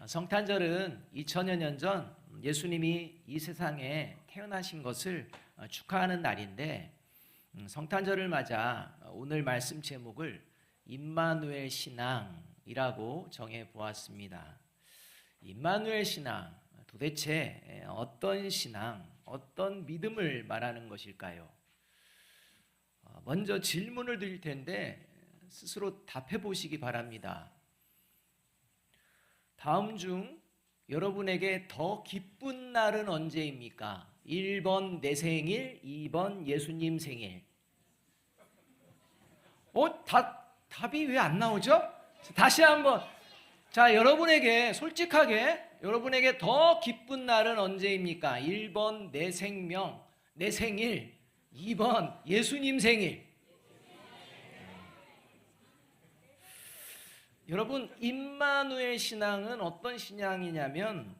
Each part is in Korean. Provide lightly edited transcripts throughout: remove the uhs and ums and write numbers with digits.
성탄절은 2000여 년 전 예수님이 이 세상에 태어나신 것을 축하하는 날인데, 성탄절을 맞아 오늘 말씀 제목을 임마누엘 신앙이라고 정해 보았습니다. 임마누엘 신앙, 도대체 어떤 신앙, 어떤 믿음을 말하는 것일까요? 먼저 질문을 드릴 텐데 스스로 답해 보시기 바랍니다. 다음 중 여러분에게 더 기쁜 날은 언제입니까? 1번 내 생일, 2번 예수님 생일. 답이 왜 안 나오죠? 다시 한번. 자, 여러분에게 솔직하게 여러분에게 더 기쁜 날은 언제입니까? 1번 내 생명, 내 생일, 2번 예수님 생일. 여러분, 임마누엘 신앙은 어떤 신앙이냐면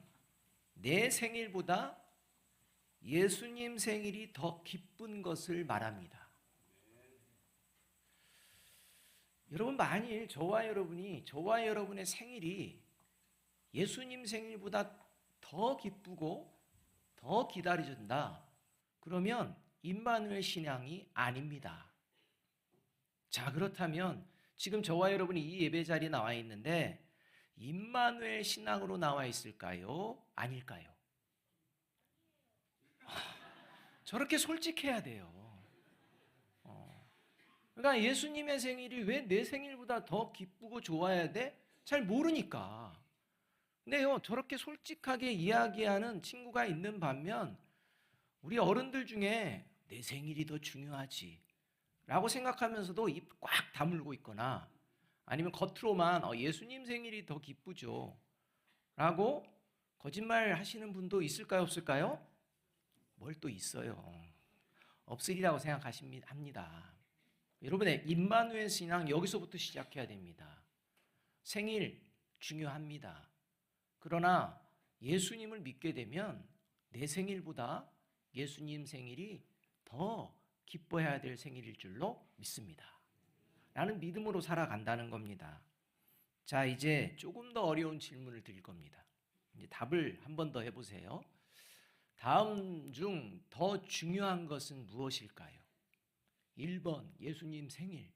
내 생일보다 예수님 생일이 더 기쁜 것을 말합니다. 여러분, 만일 저와 여러분의 생일이 예수님 생일보다 더 기쁘고 더 기다려진다, 그러면 임마누엘 신앙이 아닙니다. 자, 그렇다면 지금 저와 여러분이 이 예배 자리에 나와 있는데 임마누엘 신앙으로 나와 있을까요? 아닐까요? 저렇게 솔직해야 돼요. 그러니까 예수님의 생일이 왜 내 생일보다 더 기쁘고 좋아야 돼? 잘 모르니까. 근데요, 저렇게 솔직하게 이야기하는 친구가 있는 반면 우리 어른들 중에 내 생일이 더 중요하지 라고 생각하면서도 입 꽉 다물고 있거나, 아니면 겉으로만 예수님 생일이 더 기쁘죠 라고 거짓말 하시는 분도 있을까요, 없을까요? 뭘 또 있어요. 없으리라고 생각합니다. 여러분의 임마누엘 신앙 여기서부터 시작해야 됩니다. 생일 중요합니다. 그러나 예수님을 믿게 되면 내 생일보다 예수님 생일이 더 기뻐해야 될 생일일 줄로 믿습니다. 라는 믿음으로 살아간다는 겁니다. 자, 이제 조금 더 어려운 질문을 드릴 겁니다. 이제 답을 한 번 더 해보세요. 다음 중 더 중요한 것은 무엇일까요? 1번 예수님 생일,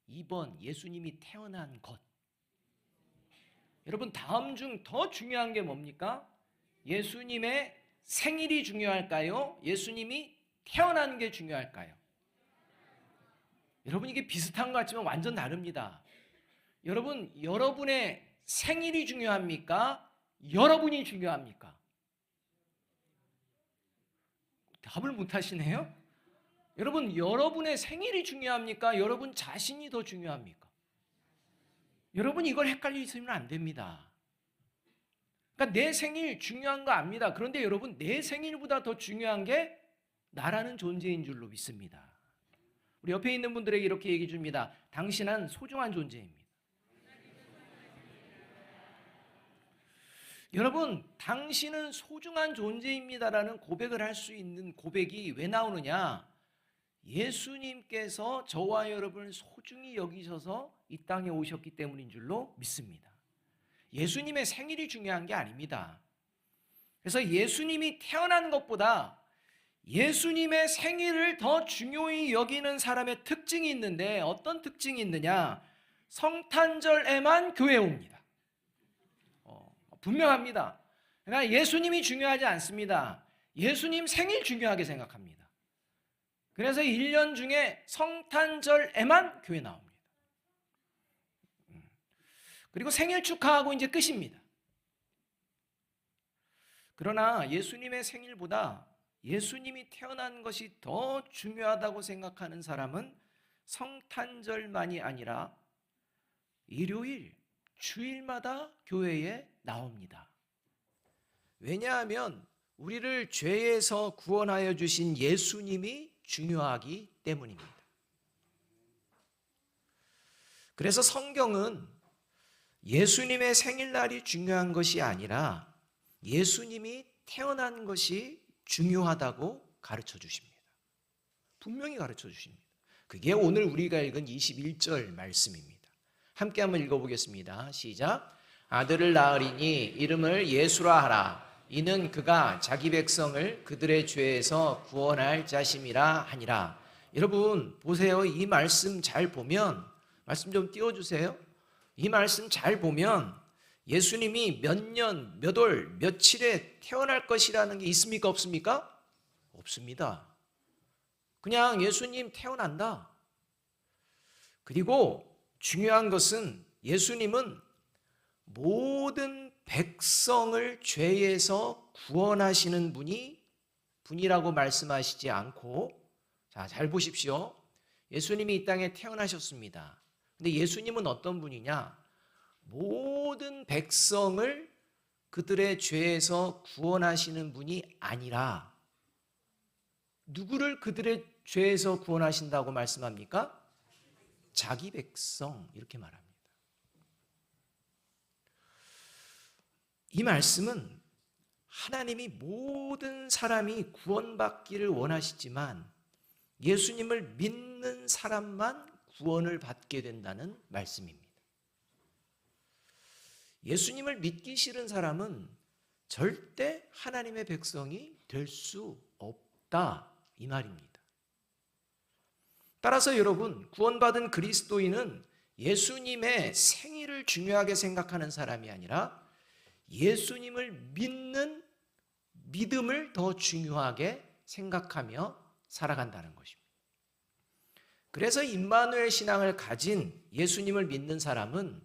2번 예수님이 태어난 것. 여러분, 다음 중 더 중요한 게 뭡니까? 예수님의 생일이 중요할까요? 예수님이 태어난 게 중요할까요? 여러분, 이게 비슷한 것 같지만 완전 다릅니다. 여러분, 여러분의 생일이 중요합니까? 여러분이 중요합니까? 답을 못 하시네요? 여러분, 여러분의 생일이 중요합니까? 여러분 자신이 더 중요합니까? 여러분, 이걸 헷갈리시면 안 됩니다. 그러니까 내 생일 중요한 거 압니다. 그런데 여러분, 내 생일보다 더 중요한 게 나라는 존재인 줄로 믿습니다. 우리 옆에 있는 분들에게 이렇게 얘기해 줍니다. 당신은 소중한 존재입니다. 여러분, 당신은 소중한 존재입니다라는 고백을 할 수 있는 고백이 왜 나오느냐? 예수님께서 저와 여러분을 소중히 여기셔서 이 땅에 오셨기 때문인 줄로 믿습니다. 예수님의 생일이 중요한 게 아닙니다. 그래서 예수님이 태어난 것보다 예수님의 생일을 더 중요히 여기는 사람의 특징이 있는데, 어떤 특징이 있느냐? 성탄절에만 교회에 옵니다. 분명합니다. 그러니까 예수님이 중요하지 않습니다. 예수님 생일 중요하게 생각합니다. 그래서 1년 중에 성탄절에만 교회 나옵니다. 그리고 생일 축하하고 이제 끝입니다. 그러나 예수님의 생일보다 예수님이 태어난 것이 더 중요하다고 생각하는 사람은 성탄절만이 아니라 일요일, 주일마다 교회에 나옵니다. 왜냐하면 우리를 죄에서 구원하여 주신 예수님이 중요하기 때문입니다. 그래서 성경은 예수님의 생일날이 중요한 것이 아니라 예수님이 태어난 것이 중요하다고 가르쳐 주십니다. 분명히 가르쳐 주십니다. 그게 오늘 우리가 읽은 21절 말씀입니다. 함께 한번 읽어보겠습니다. 시작. 아들을 낳으리니 이름을 예수라 하라. 이는 그가 자기 백성을 그들의 죄에서 구원할 자심이라 하니라. 여러분 보세요. 이 말씀 잘 보면, 말씀 좀 띄워주세요. 이 말씀 잘 보면 예수님이 몇 년, 몇 월, 며칠에 태어날 것이라는 게 있습니까? 없습니까? 없습니다. 그냥 예수님 태어난다. 그리고 중요한 것은 예수님은 모든 백성을 죄에서 구원하시는 분이라고 말씀하시지 않고, 자, 잘 보십시오. 예수님이 이 땅에 태어나셨습니다. 근데 예수님은 어떤 분이냐? 모든 백성을 그들의 죄에서 구원하시는 분이 아니라 누구를 그들의 죄에서 구원하신다고 말씀합니까? 자기 백성, 이렇게 말합니다. 이 말씀은 하나님이 모든 사람이 구원받기를 원하시지만 예수님을 믿는 사람만 구원을 받게 된다는 말씀입니다. 예수님을 믿기 싫은 사람은 절대 하나님의 백성이 될 수 없다, 이 말입니다. 따라서 여러분, 구원받은 그리스도인은 예수님의 생일을 중요하게 생각하는 사람이 아니라 예수님을 믿는 믿음을 더 중요하게 생각하며 살아간다는 것입니다. 그래서 임마누엘 신앙을 가진 예수님을 믿는 사람은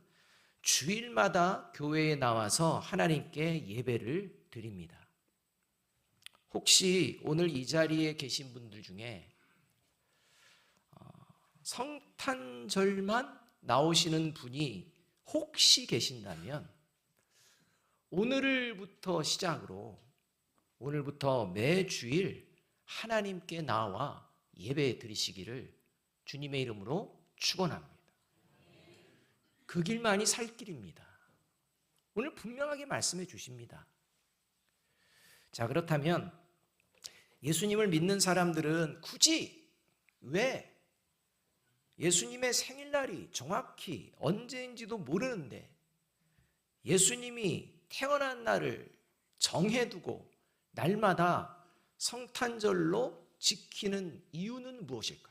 주일마다 교회에 나와서 하나님께 예배를 드립니다. 혹시 오늘 이 자리에 계신 분들 중에 성탄절만 나오시는 분이 혹시 계신다면 오늘부터 시작으로 오늘부터 매주일 하나님께 나와 예배 드리시기를 주님의 이름으로 축원합니다. 그 길만이 살 길입니다. 오늘 분명하게 말씀해 주십니다. 자, 그렇다면 예수님을 믿는 사람들은 굳이 왜 예수님의 생일날이 정확히 언제인지도 모르는데 예수님이 태어난 날을 정해두고 날마다 성탄절로 지키는 이유는 무엇일까요?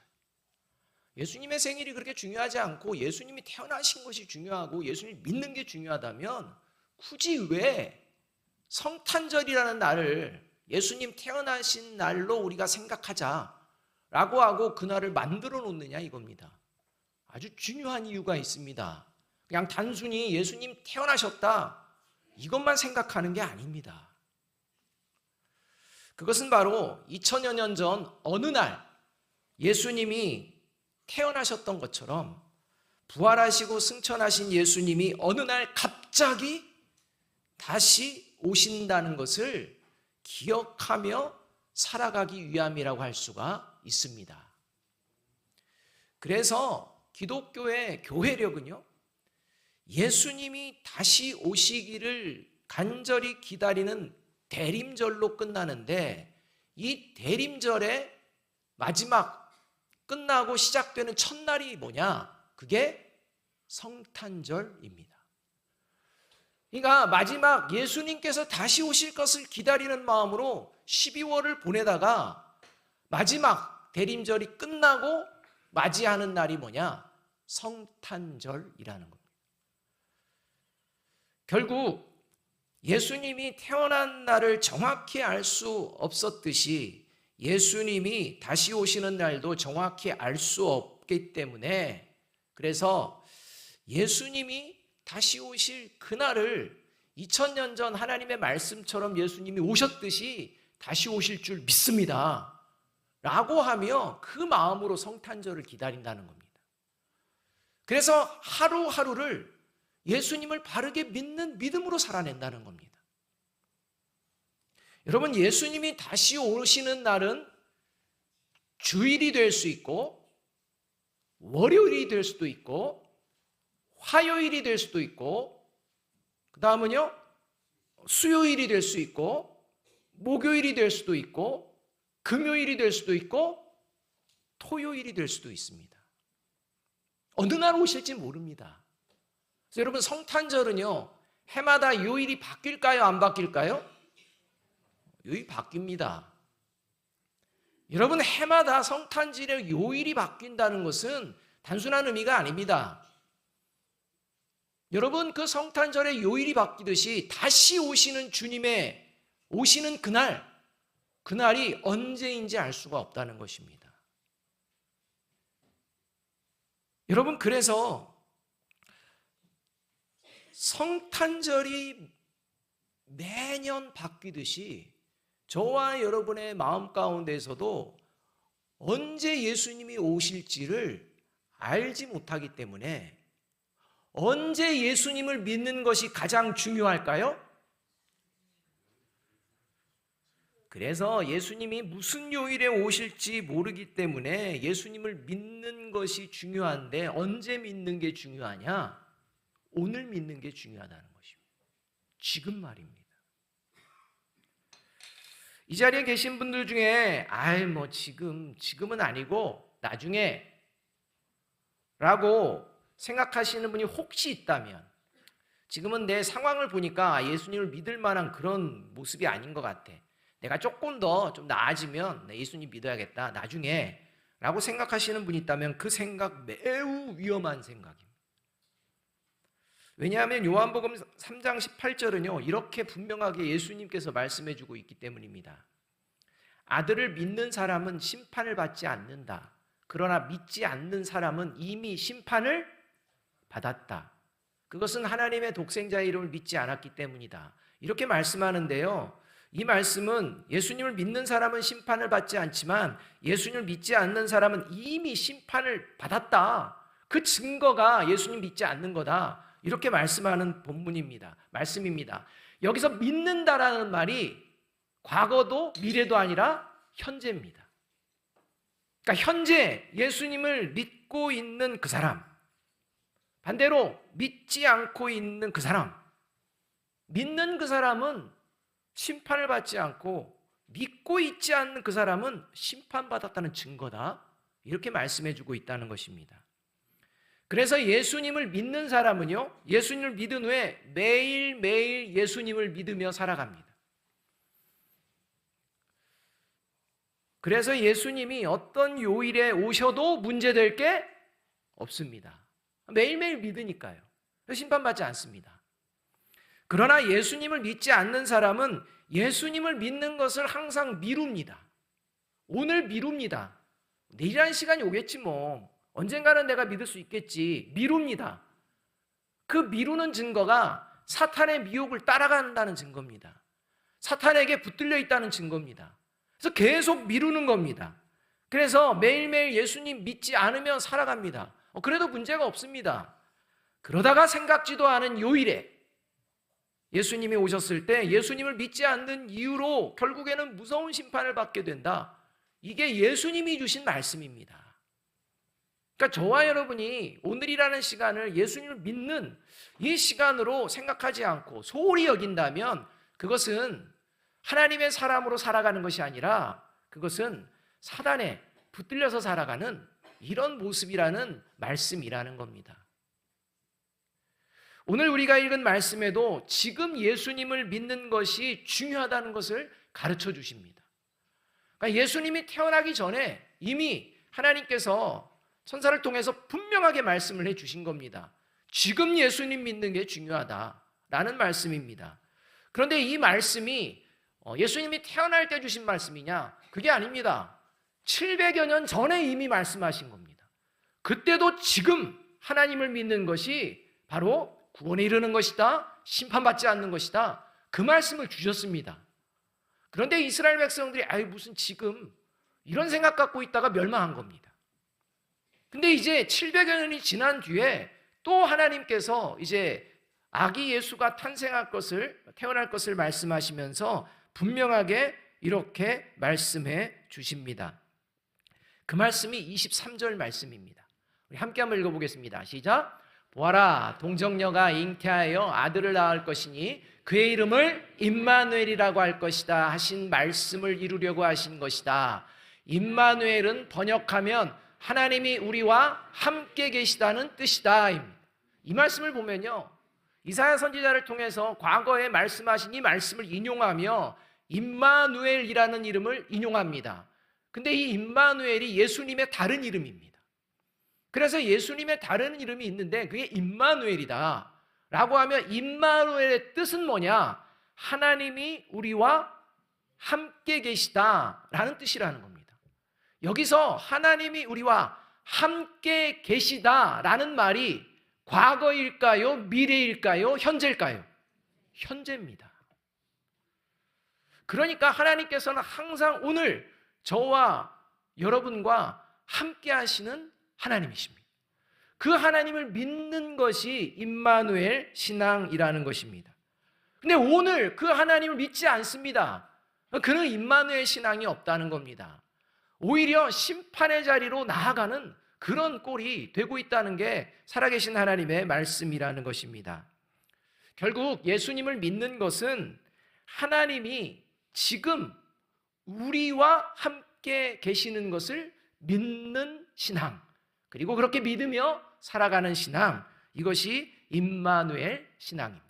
예수님의 생일이 그렇게 중요하지 않고 예수님이 태어나신 것이 중요하고 예수님을 믿는 게 중요하다면 굳이 왜 성탄절이라는 날을 예수님 태어나신 날로 우리가 생각하자라고 하고 그날을 만들어 놓느냐 이겁니다. 아주 중요한 이유가 있습니다. 그냥 단순히 예수님 태어나셨다 이것만 생각하는 게 아닙니다. 그것은 바로 2000여 년 전 어느 날 예수님이 태어나셨던 것처럼 부활하시고 승천하신 예수님이 어느 날 갑자기 다시 오신다는 것을 기억하며 살아가기 위함이라고 할 수가 있습니다. 그래서 기독교의 교회력은요, 예수님이 다시 오시기를 간절히 기다리는 대림절로 끝나는데 이 대림절의 마지막 끝나고 시작되는 첫날이 뭐냐? 그게 성탄절입니다. 그러니까 마지막 예수님께서 다시 오실 것을 기다리는 마음으로 12월을 보내다가 마지막 대림절이 끝나고 맞이하는 날이 뭐냐? 성탄절이라는 겁니다. 결국 예수님이 태어난 날을 정확히 알 수 없었듯이 예수님이 다시 오시는 날도 정확히 알 수 없기 때문에 그래서 예수님이 다시 오실 그날을 2000년 전 하나님의 말씀처럼 예수님이 오셨듯이 다시 오실 줄 믿습니다 라고 하며 그 마음으로 성탄절을 기다린다는 겁니다. 그래서 하루하루를 예수님을 바르게 믿는 믿음으로 살아낸다는 겁니다. 여러분, 예수님이 다시 오시는 날은 주일이 될 수 있고 월요일이 될 수도 있고 화요일이 될 수도 있고 그 다음은요 수요일이 될 수 있고 목요일이 될 수도 있고 금요일이 될 수도 있고 토요일이 될 수도 있습니다. 어느 날 오실지 모릅니다. 그래서 여러분 성탄절은요 해마다 요일이 바뀔까요? 안 바뀔까요? 요일이 바뀝니다. 여러분, 해마다 성탄절의 요일이 바뀐다는 것은 단순한 의미가 아닙니다. 여러분, 그 성탄절의 요일이 바뀌듯이 다시 오시는 주님의 오시는 그날이 언제인지 알 수가 없다는 것입니다. 여러분, 그래서 성탄절이 매년 바뀌듯이 저와 여러분의 마음 가운데서도 언제 예수님이 오실지를 알지 못하기 때문에 언제 예수님을 믿는 것이 가장 중요할까요? 그래서 예수님이 무슨 요일에 오실지 모르기 때문에 예수님을 믿는 것이 중요한데 언제 믿는 게 중요하냐? 오늘 믿는 게 중요하다는 것입니다. 지금 말입니다. 이 자리에 계신 분들 중에 지금은 아니고 나중에 라고 생각하시는 분이 혹시 있다면, 지금은 내 상황을 보니까 예수님을 믿을 만한 그런 모습이 아닌 것 같아, 내가 조금 더 좀 나아지면 예수님 믿어야겠다 나중에 라고 생각하시는 분이 있다면 그 생각 매우 위험한 생각입니다. 왜냐하면 요한복음 3장 18절은요 이렇게 분명하게 예수님께서 말씀해 주고 있기 때문입니다. 아들을 믿는 사람은 심판을 받지 않는다. 그러나 믿지 않는 사람은 이미 심판을 받았다. 그것은 하나님의 독생자의 이름을 믿지 않았기 때문이다. 이렇게 말씀하는데요, 이 말씀은 예수님을 믿는 사람은 심판을 받지 않지만 예수님을 믿지 않는 사람은 이미 심판을 받았다. 그 증거가 예수님 믿지 않는 거다. 이렇게 말씀하는 본문입니다. 말씀입니다. 여기서 믿는다라는 말이 과거도 미래도 아니라 현재입니다. 그러니까 현재 예수님을 믿고 있는 그 사람, 반대로 믿지 않고 있는 그 사람, 믿는 그 사람은 심판을 받지 않고 믿고 있지 않는 그 사람은 심판받았다는 증거다. 이렇게 말씀해 주고 있다는 것입니다. 그래서 예수님을 믿는 사람은요, 예수님을 믿은 후에 매일매일 예수님을 믿으며 살아갑니다. 그래서 예수님이 어떤 요일에 오셔도 문제될 게 없습니다. 매일매일 믿으니까요. 심판받지 않습니다. 그러나 예수님을 믿지 않는 사람은 예수님을 믿는 것을 항상 미룹니다. 오늘 미룹니다. 내일이라는 시간이 오겠지 뭐. 언젠가는 내가 믿을 수 있겠지. 미룹니다. 그 미루는 증거가 사탄의 미혹을 따라간다는 증거입니다. 사탄에게 붙들려 있다는 증거입니다. 그래서 계속 미루는 겁니다. 그래서 매일매일 예수님 믿지 않으면 살아갑니다. 그래도 문제가 없습니다. 그러다가 생각지도 않은 요일에 예수님이 오셨을 때 예수님을 믿지 않는 이유로 결국에는 무서운 심판을 받게 된다. 이게 예수님이 주신 말씀입니다. 그러니까 저와 여러분이 오늘이라는 시간을 예수님을 믿는 이 시간으로 생각하지 않고 소홀히 여긴다면 그것은 하나님의 사람으로 살아가는 것이 아니라 그것은 사단에 붙들려서 살아가는 이런 모습이라는 말씀이라는 겁니다. 오늘 우리가 읽은 말씀에도 지금 예수님을 믿는 것이 중요하다는 것을 가르쳐 주십니다. 그러니까 예수님이 태어나기 전에 이미 하나님께서 천사를 통해서 분명하게 말씀을 해 주신 겁니다. 지금 예수님 믿는 게 중요하다라는 말씀입니다. 그런데 이 말씀이 예수님이 태어날 때 주신 말씀이냐? 그게 아닙니다. 700여 년 전에 이미 말씀하신 겁니다. 그때도 지금 하나님을 믿는 것이 바로 구원에 이르는 것이다, 심판받지 않는 것이다, 그 말씀을 주셨습니다. 그런데 이스라엘 백성들이 무슨 지금 이런 생각 갖고 있다가 멸망한 겁니다. 근데 이제 700여 년이 지난 뒤에 또 하나님께서 이제 아기 예수가 태어날 것을 말씀하시면서 분명하게 이렇게 말씀해 주십니다. 그 말씀이 23절 말씀입니다. 우리 함께 한번 읽어보겠습니다. 시작. 보아라, 동정녀가 잉태하여 아들을 낳을 것이니 그의 이름을 임마누엘이라고 할 것이다 하신 말씀을 이루려고 하신 것이다. 임마누엘은 번역하면 하나님이 우리와 함께 계시다는 뜻이다. 이 말씀을 보면요, 이사야 선지자를 통해서 과거에 말씀하신 이 말씀을 인용하며 임마누엘이라는 이름을 인용합니다. 근데 이 임마누엘이 예수님의 다른 이름입니다. 그래서 예수님의 다른 이름이 있는데 그게 임마누엘이다 라고 하면 임마누엘의 뜻은 뭐냐? 하나님이 우리와 함께 계시다라는 뜻이라는 겁니다. 여기서 하나님이 우리와 함께 계시다라는 말이 과거일까요? 미래일까요? 현재일까요? 현재입니다. 그러니까 하나님께서는 항상 오늘 저와 여러분과 함께 하시는 하나님이십니다. 그 하나님을 믿는 것이 임마누엘 신앙이라는 것입니다. 근데 오늘 그 하나님을 믿지 않습니다. 그는 임마누엘 신앙이 없다는 겁니다. 오히려 심판의 자리로 나아가는 그런 꼴이 되고 있다는 게 살아계신 하나님의 말씀이라는 것입니다. 결국 예수님을 믿는 것은 하나님이 지금 우리와 함께 계시는 것을 믿는 신앙, 그리고 그렇게 믿으며 살아가는 신앙, 이것이 임마누엘 신앙입니다.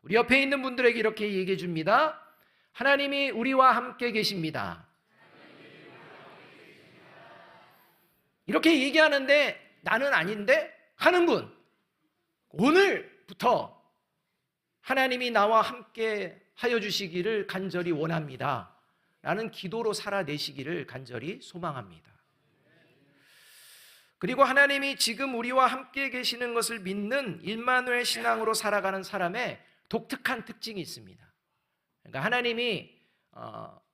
우리 옆에 있는 분들에게 이렇게 얘기해 줍니다. 하나님이 우리와 함께 계십니다. 이렇게 얘기하는데 나는 아닌데 하는 분, 오늘부터 하나님이 나와 함께 하여 주시기를 간절히 원합니다 라는 기도로 살아내시기를 간절히 소망합니다. 그리고 하나님이 지금 우리와 함께 계시는 것을 믿는 임마누엘 신앙으로 살아가는 사람의 독특한 특징이 있습니다. 그러니까 하나님이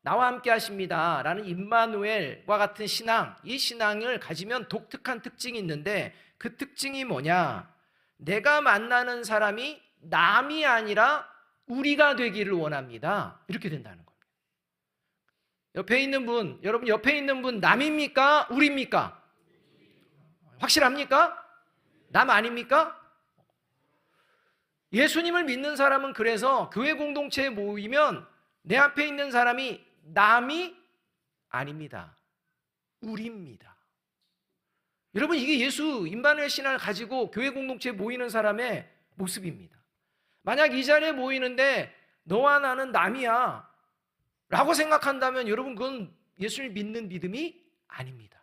나와 함께 하십니다 라는 임마누엘과 같은 신앙, 이 신앙을 가지면 독특한 특징이 있는데 그 특징이 뭐냐? 내가 만나는 사람이 남이 아니라 우리가 되기를 원합니다. 이렇게 된다는 겁니다. 옆에 있는 분, 여러분 옆에 있는 분 남입니까? 우리입니까? 확실합니까? 남 아닙니까? 예수님을 믿는 사람은 그래서 교회 공동체에 모이면 내 앞에 있는 사람이 남이 아닙니다. 우리입니다. 여러분 이게 예수 임마누엘 신앙을 가지고 교회 공동체에 모이는 사람의 모습입니다. 만약 이 자리에 모이는데 너와 나는 남이야 라고 생각한다면 여러분 그건 예수를 믿는 믿음이 아닙니다.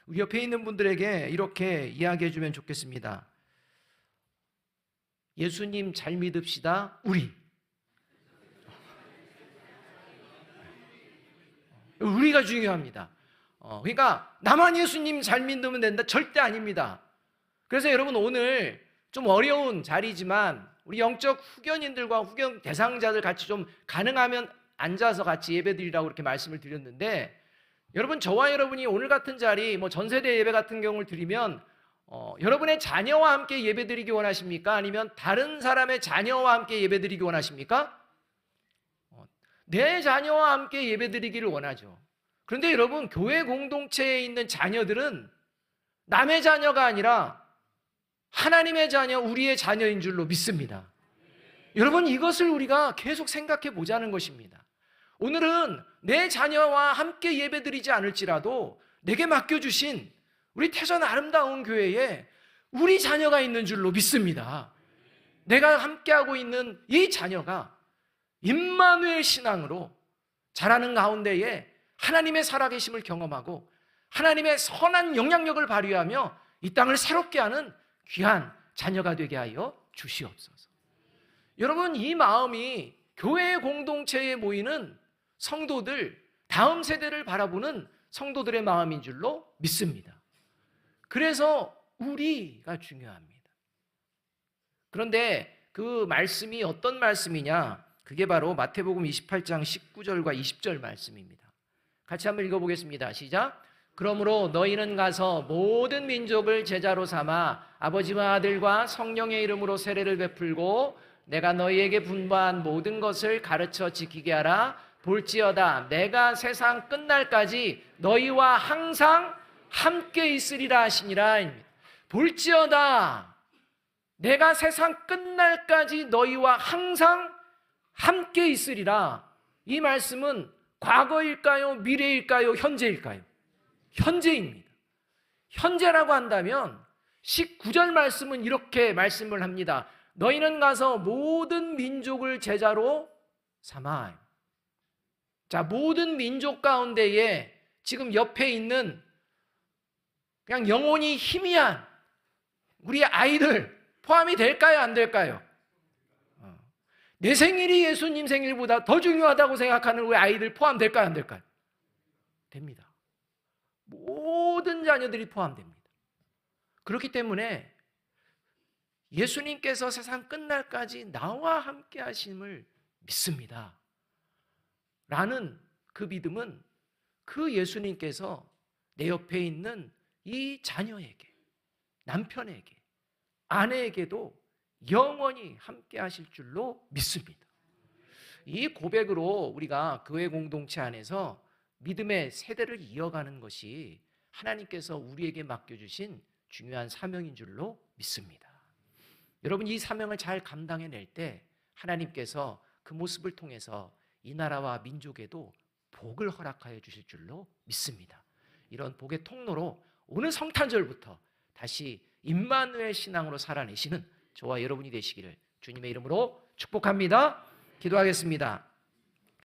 우리 옆에 있는 분들에게 이렇게 이야기해 주면 좋겠습니다. 예수님 잘 믿읍시다. 우리가 중요합니다. 그러니까 나만 예수님 잘 믿으면 된다? 절대 아닙니다. 그래서 여러분 오늘 좀 어려운 자리지만 우리 영적 후견인들과 후견 대상자들 같이 좀 가능하면 앉아서 같이 예배드리라고 이렇게 말씀을 드렸는데, 여러분 저와 여러분이 오늘 같은 자리 뭐 전세대 예배 같은 경우를 드리면 여러분의 자녀와 함께 예배드리기 원하십니까? 아니면 다른 사람의 자녀와 함께 예배드리기 원하십니까? 내 자녀와 함께 예배드리기를 원하죠. 그런데 여러분 교회 공동체에 있는 자녀들은 남의 자녀가 아니라 하나님의 자녀, 우리의 자녀인 줄로 믿습니다. 여러분 이것을 우리가 계속 생각해 보자는 것입니다. 오늘은 내 자녀와 함께 예배드리지 않을지라도 내게 맡겨주신 우리 태전 아름다운 교회에 우리 자녀가 있는 줄로 믿습니다. 내가 함께하고 있는 이 자녀가 임마누엘 신앙으로 자라는 가운데에 하나님의 살아계심을 경험하고 하나님의 선한 영향력을 발휘하며 이 땅을 새롭게 하는 귀한 자녀가 되게 하여 주시옵소서. 여러분 이 마음이 교회 공동체에 모이는 성도들, 다음 세대를 바라보는 성도들의 마음인 줄로 믿습니다. 그래서 우리가 중요합니다. 그런데 그 말씀이 어떤 말씀이냐? 그게 바로 마태복음 28장 19절과 20절 말씀입니다. 같이 한번 읽어보겠습니다. 시작. 그러므로 너희는 가서 모든 민족을 제자로 삼아 아버지와 아들과 성령의 이름으로 세례를 베풀고 내가 너희에게 분부한 모든 것을 가르쳐 지키게 하라. 볼지어다 내가 세상 끝날까지 너희와 항상 함께 있으리라 하시니라. 볼지어다 내가 세상 끝날까지 너희와 항상 함께 있으리라. 이 말씀은 과거일까요? 미래일까요? 현재일까요? 현재입니다. 현재라고 한다면 19절 말씀은 이렇게 말씀을 합니다. 너희는 가서 모든 민족을 제자로 삼아. 자, 모든 민족 가운데에 지금 옆에 있는 그냥 영혼이 희미한 우리 아이들 포함이 될까요? 안 될까요? 내 생일이 예수님 생일보다 더 중요하다고 생각하는 우리 아이들 포함될까요? 안 될까요? 됩니다. 모든 자녀들이 포함됩니다. 그렇기 때문에 예수님께서 세상 끝날까지 나와 함께 하심을 믿습니다. 라는 그 믿음은 그 예수님께서 내 옆에 있는 이 자녀에게, 남편에게, 아내에게도 영원히 함께 하실 줄로 믿습니다. 이 고백으로 우리가 교회 공동체 안에서 믿음의 세대를 이어가는 것이 하나님께서 우리에게 맡겨주신 중요한 사명인 줄로 믿습니다. 여러분, 이 사명을 잘 감당해낼 때 하나님께서 그 모습을 통해서 이 나라와 민족에도 복을 허락하여 주실 줄로 믿습니다. 이런 복의 통로로 오늘 성탄절부터 다시 임마누엘 신앙으로 살아내시는 저와 여러분이 되시기를 주님의 이름으로 축복합니다. 기도하겠습니다.